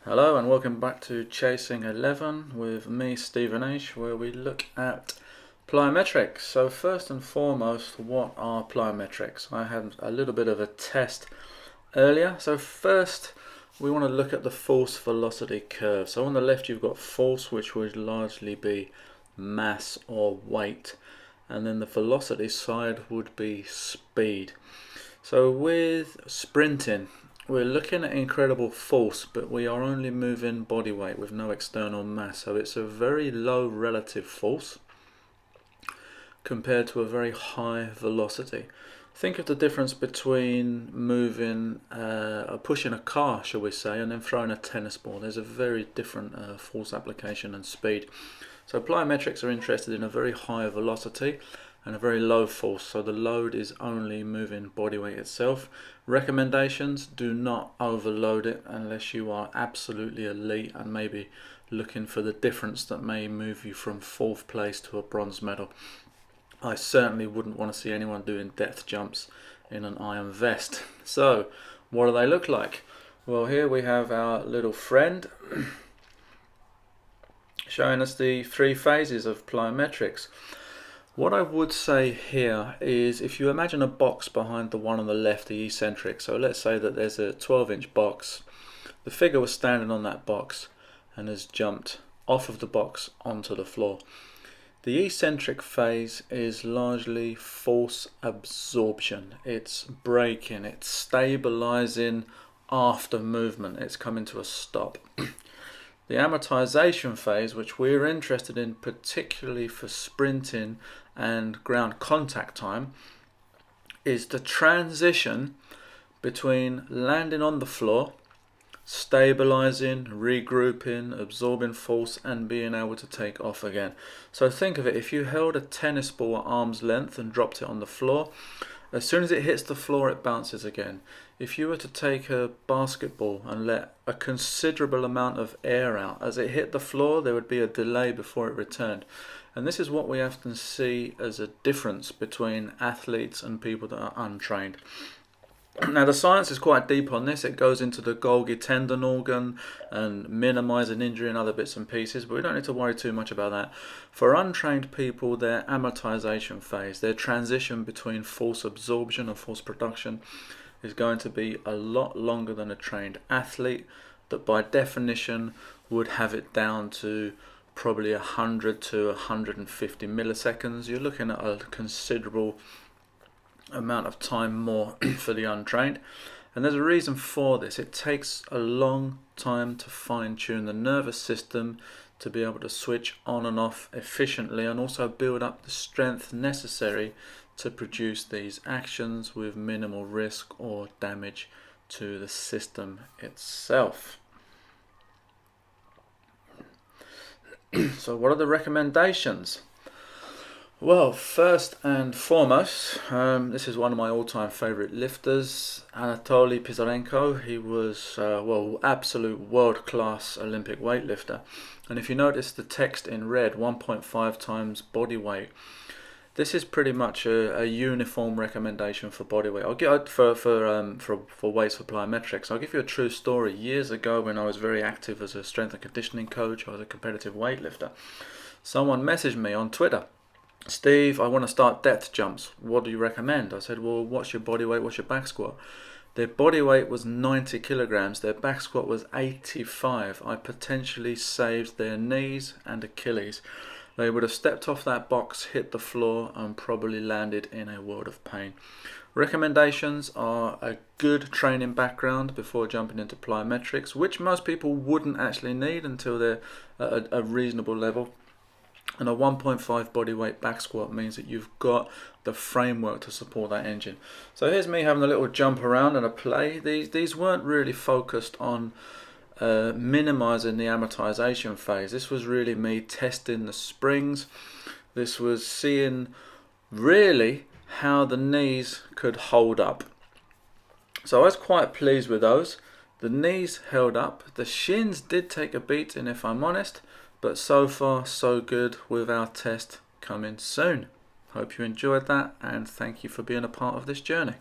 Hello and welcome back to Chasing 11 with me, Stephen Aish, where we look at plyometrics. So first and foremost, what are plyometrics? I had a little bit of a test earlier. So first we want to look at the force velocity curve. So on the left you've got force, which would largely be mass or weight, and then the velocity side would be speed. So with sprinting, we're looking at incredible force, but we are only moving body weight with no external mass. So it's a very low relative force compared to a very high velocity. Think of the difference between moving, pushing a car, shall we say, and then throwing a tennis ball. There's a very different force application and speed. So plyometrics are interested in a very high velocity and a very low force, so the load is only moving body weight itself. Recommendations: do not overload it unless you are absolutely elite and maybe looking for the difference that may move you from 4th place to a bronze medal. I certainly wouldn't want to see anyone doing depth jumps in an iron vest. So what do they look like? Well, here we have our little friend showing us the 3 phases of plyometrics. What I would say here is, if you imagine a box behind the one on the left, the eccentric, so let's say that there's a 12-inch box, the figure was standing on that box and has jumped off of the box onto the floor. The eccentric phase is largely force absorption. It's braking, it's stabilizing after movement, it's coming to a stop. The amortization phase, which we're interested in particularly for sprinting and ground contact time, is the transition between landing on the floor, stabilizing, regrouping, absorbing force, and being able to take off again. So think of it, if you held a tennis ball at arm's length and dropped it on the floor, as soon as it hits the floor it bounces again. If you were to take a basketball and let a considerable amount of air out, as it hit the floor there would be a delay before it returned. And this is what we often see as a difference between athletes and people that are untrained. Now the science is quite deep on this. It goes into the Golgi tendon organ and minimizing injury and other bits and pieces, but we don't need to worry too much about that. For untrained people, their amortization phase, their transition between force absorption and force production, is going to be a lot longer than a trained athlete that by definition would have it down to probably 100 to 150 milliseconds. You're looking at a considerable amount of time more for the untrained, and there's a reason for this. It takes a long time to fine-tune the nervous system to be able to switch on and off efficiently and also build up the strength necessary to produce these actions with minimal risk or damage to the system itself. So what are the recommendations? Well, first and foremost, this is one of my all-time favorite lifters, Anatoly Pisarenko. He was, absolute world-class Olympic weightlifter. And if you notice the text in red, 1.5 times body weight, this is pretty much a uniform recommendation for body weight. I'll give for weights for plyometrics. I'll give you a true story. Years ago, when I was very active as a strength and conditioning coach, I was a competitive weightlifter. Someone messaged me on Twitter, "Steve, I want to start depth jumps. What do you recommend?" I said, "Well, what's your body weight? What's your back squat?" Their body weight was 90 kilograms. Their back squat was 85. I potentially saved their knees and Achilles. They would have stepped off that box, hit the floor, and probably landed in a world of pain. Recommendations are a good training background before jumping into plyometrics, which most people wouldn't actually need until they're at a reasonable level. And a 1.5 body weight back squat means that you've got the framework to support that engine. So here's me having a little jump around and a play. These weren't really focused on minimizing the amortization phase. This was really me testing the springs. This was seeing really how the knees could hold up. So I was quite pleased with those. The knees held up. The shins did take a beating, if I'm honest, but so far so good with our test coming soon. Hope you enjoyed that, and thank you for being a part of this journey.